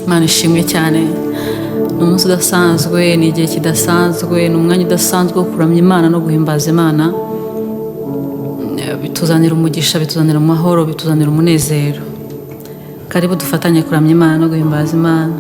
Imana ishimwe cyane. Ni umunsi udasanzwe, ni igihe kidasanzwe, ni umwanya udasanzwe wo kuramya Imana no guhimbaza Imana. Bituzanira umugisha, bituzanira amahoro, bituzanira umunezero. Karibu dufatanye kuramya Imana no guhimbaza Imana.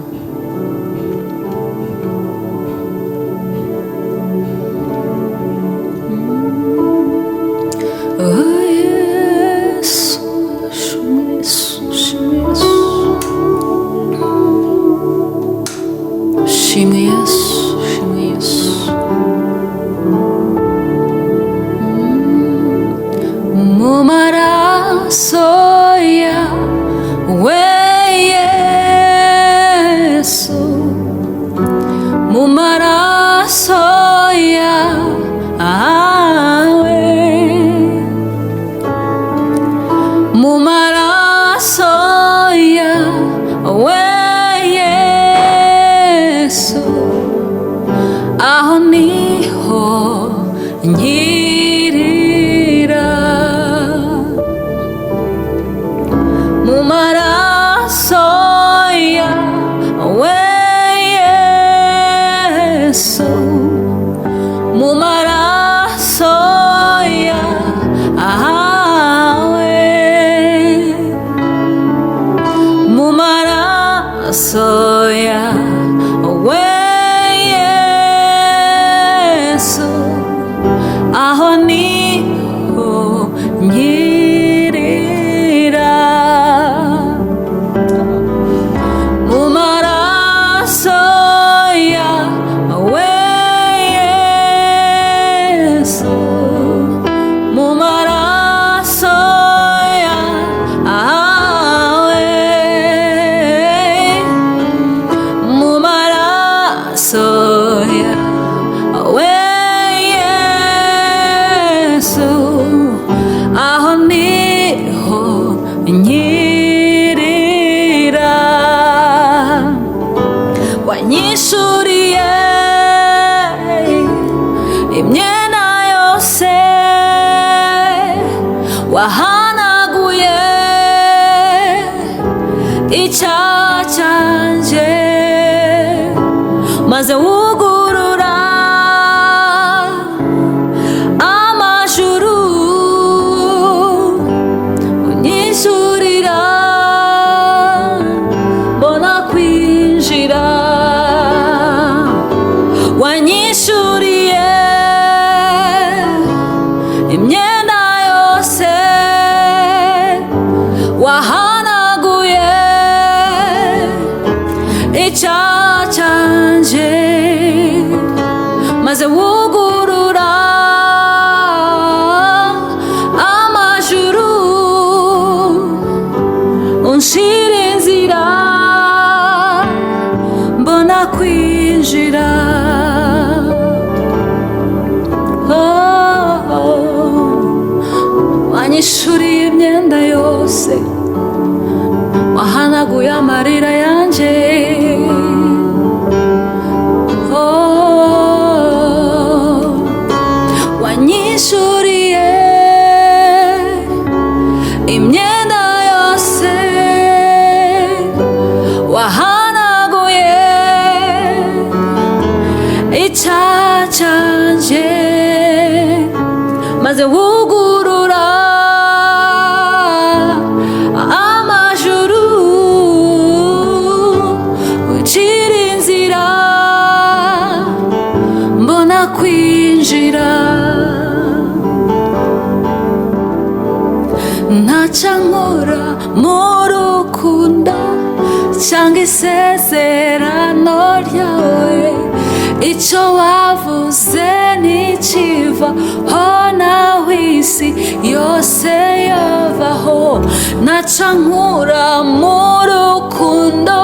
Wanyishuriye imyenda yose, wahanaguye amarira yanjye. Wanyishuriye imyenda yose, wahanaguye icyaha cyanjye, maze wugurura amajuru, ucira inzira mbona kwinjira. Ntacyo nkora mu rukundo cyangwa isezerano ryawe, icyo wavuze ntikivaho naho isi yose yavaho. Ntacyo nkora mu rukundo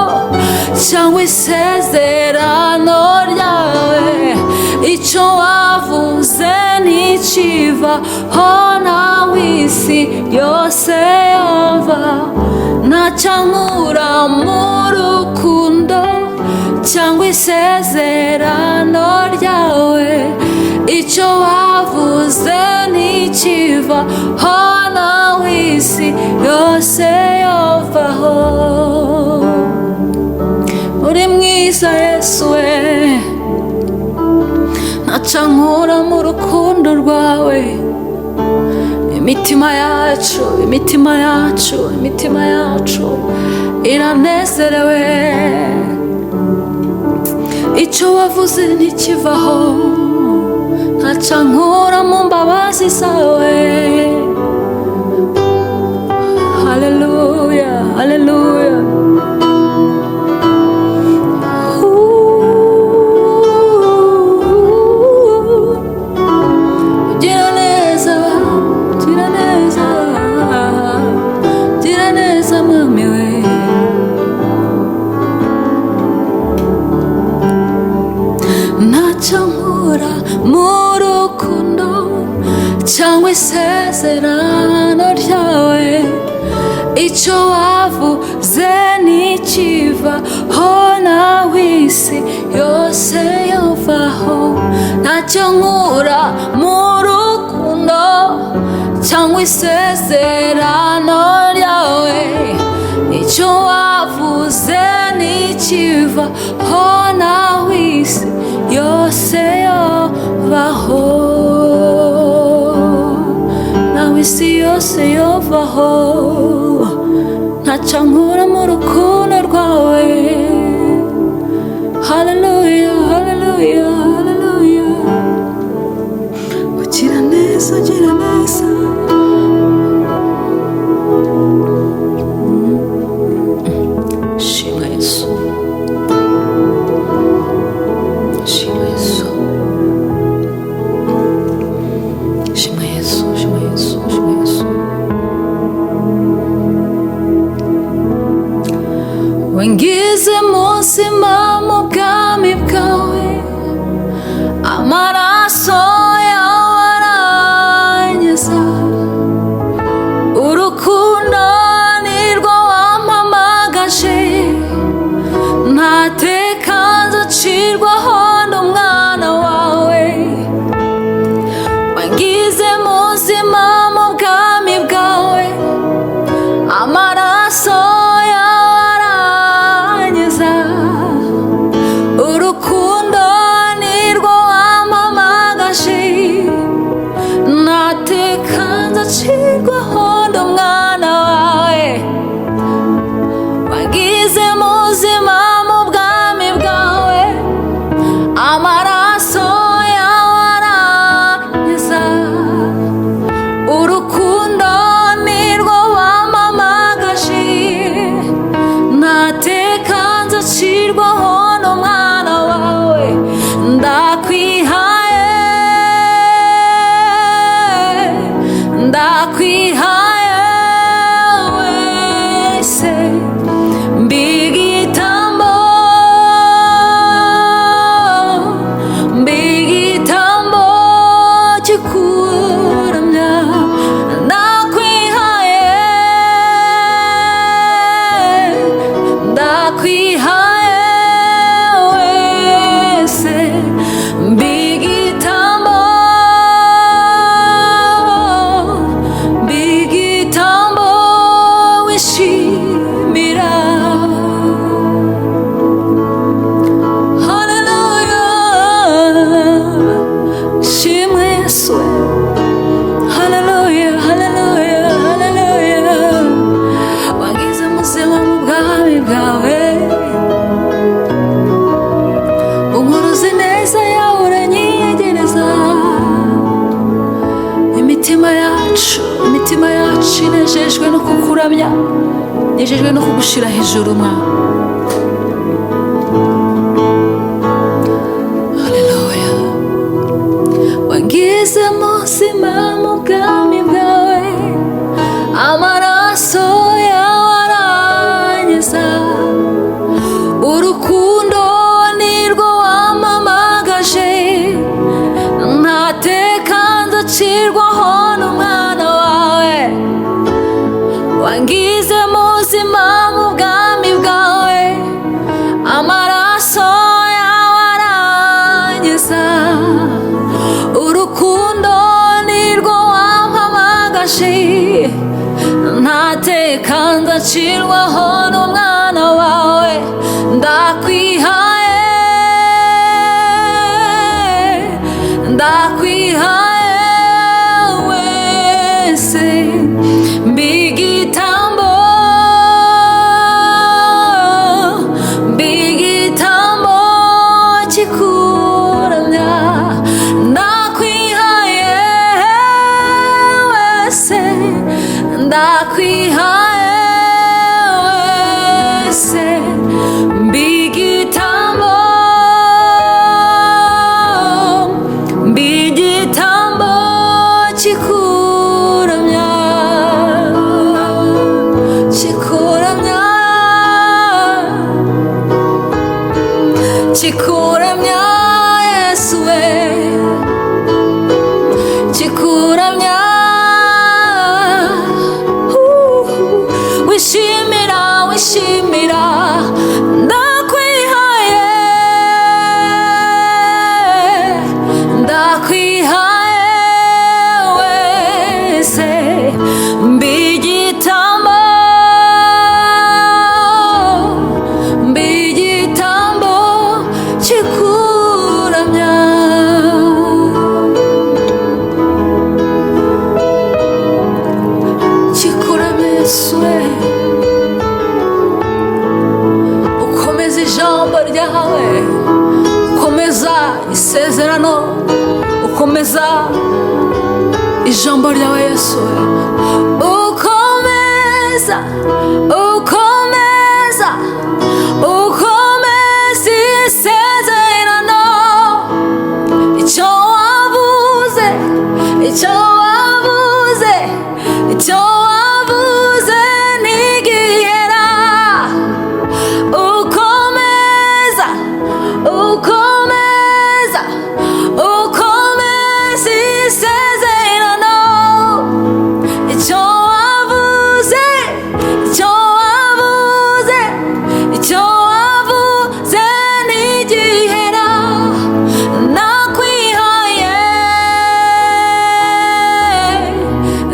cyangwa isezerano ryawe, icyo wavuze ntikivaho naho isi yose yavaho. Ntacyo nkora mu rukundo cyangwa isezerano ryawe, icyo wavuze ntikivaho naho isi yose yavaho. mwiza Yesu we, ntaca nkura mu rukundo rwawe. Imitima yacu iranezerewe, icyo wavuze ntikivaho, ntaca nkura mu mbabazi zawe. Haleluya, haleluya. Cyangwa isezerano ryawe, icyo wavuze ntikivaho, nawe isi yose yovaho. Ntacyo nkura mu rukundo cyangwa isezerano ryawe, icyo wavuze ntikivaho, nawe isi yose yovaho. Isi yose yovaho, ntaca nkura mu rukundo rwawe. Haleluya, haleluya, haleluya. Ugira neza, ugira neza. Shimwa Yesu, shimwa Yesu, shimwa Yesu, shimwa Yesu. Wangize muzima mu bwami bwawe, amaraso yawe aranyeza. Urukundo nirwo wampamagaje, ntateka nzacirwaho n'umwana wawe. Wangize muzima mu bwami bwawe, amaraso Ndakwihaye wese, mbigitambo kikuramya. Ndakwihaye, ndakwihaye wese, mbigitambo wishimira. Haleluya, shimwe Yesu. Haleluya, haleluya, haleluya. Wagize muzima mu bwami bwawe, unkuruza ineza yawe uranyiyegereza. Imitima yacu inejejwe no kukuramya, nejejwe no kugushira hejuru mwana. Haleluya. Wangize muzima mu bwami bwawe, amaraso yawe aranyeza. Urukundo nirwo wampamagaje, ntateka nzacirwaho n'umwana wawe. Wangize muzima mu bwami bwawe, amaraso yawe aranyeza. Urukundo nirwo wampamagaje, ntateka nzacirwaho n'umwana wawe. Ndakwihaye mbigitambo mbigitambo chikuramya chikuramya chikuramya Yesu we chikuramya wishimira wishimira ndakwihaye ndakwihaye wese mbigitambo mbigitambo chikuramya chikuramya Yesu we ukomeza ijambo ryawe ukomeza isezerano ukomeza ijambo ryawe Yesu we ukomeza ukomeza ukomeza isezerano icyo wavuze icyo wavuze icyo wavuze ntigihera ukomeza ukomeza ukomeza isezerano icyo wavuze icyo wavuze icyo wavuze ntigihera ndakwihaye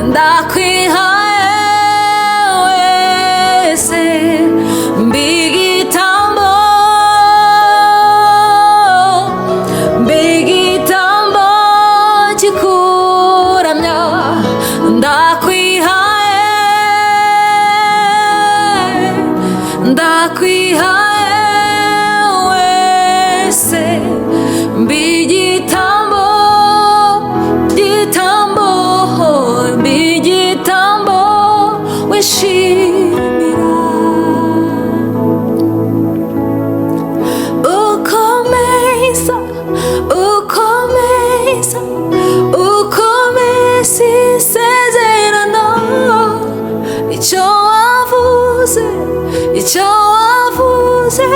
ndakwihaye wese mbigitambo mbigitambo chikuramya ndakwihaye ndakwihaye wese mbigitambo gitambo mbigitambo wishimira ukomeza ukomeza ukomeza isezerano icyo wavuze icyo wavuze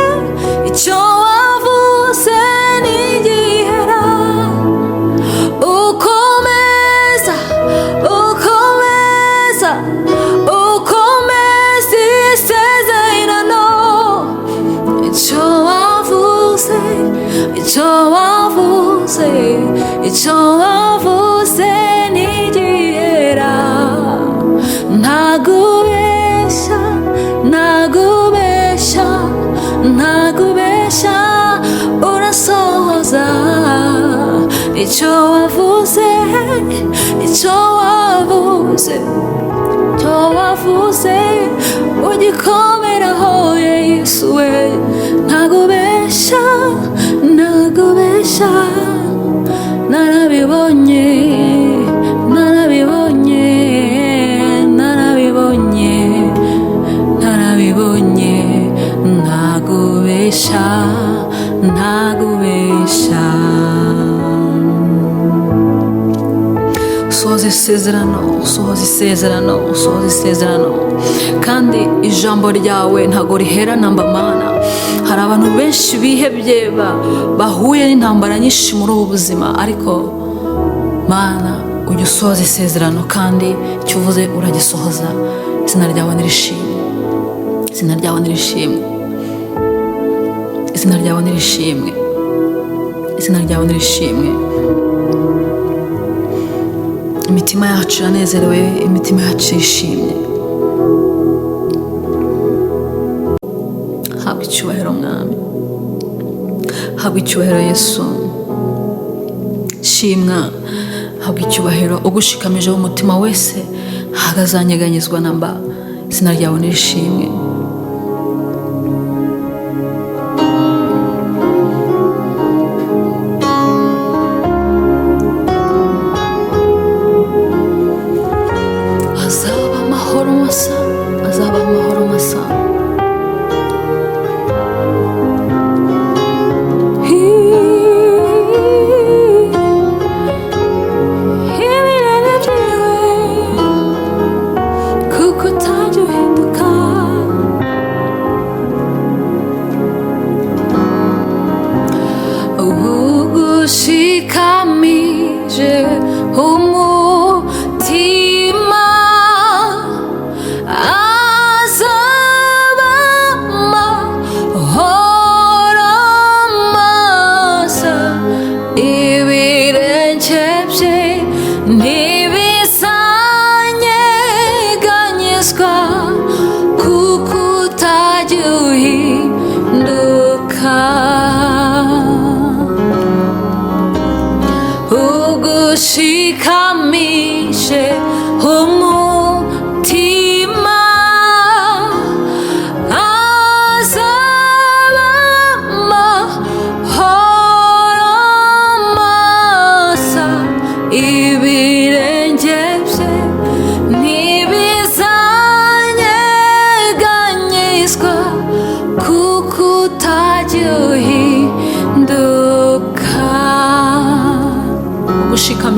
icyo wavuze ntigihera ukomeza ukomeza ukomeza isezerano icyo wavuze icyo wavuze icyo wavuze ntigihera ntagubeshya ntagubeshya ntagubeshya urasohoza icyo wavuze icyo wavuze icyo wavuze ugikomeraho Yesu we ntagubeshya ntagubeshya narabibonye narabibonye narabibonye narabibonye ntagubeshya ntagubeshya usohoza isezerano usohoza isezerano usohoza isezerano kandi ijambo ryawe ntago rihera namba mana hari abantu benshi bihebye bahuye n'intambara nyinshi muri ubu buzima ariko mana ujya usohoza isezerano kandi icyo uvuze uragisohoza izina ryawe nirishimwe izina ryawe nirishimwe izina ryawe nirishimwe izina ryawe nirishimwe imitima yacu iranezerewe imitima yacu irishimye habwa icyubahiro mwami habwa icyubahiro Yesu shimwa habwa icyubahiro ugushikamije umutima wese hagazanyeganyizwa namba izina ryawe nirishimwe azaba amahoro masa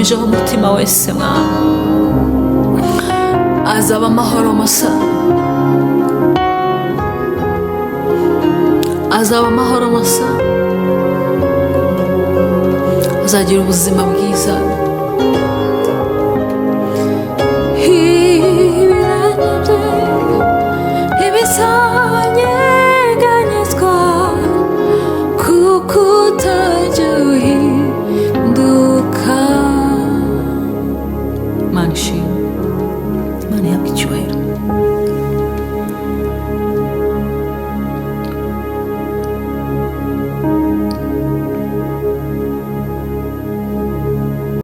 ugumijeho umutima wese mwami azaba amahoro masa, azaba amahoro masa, azagira ubuzima bwiza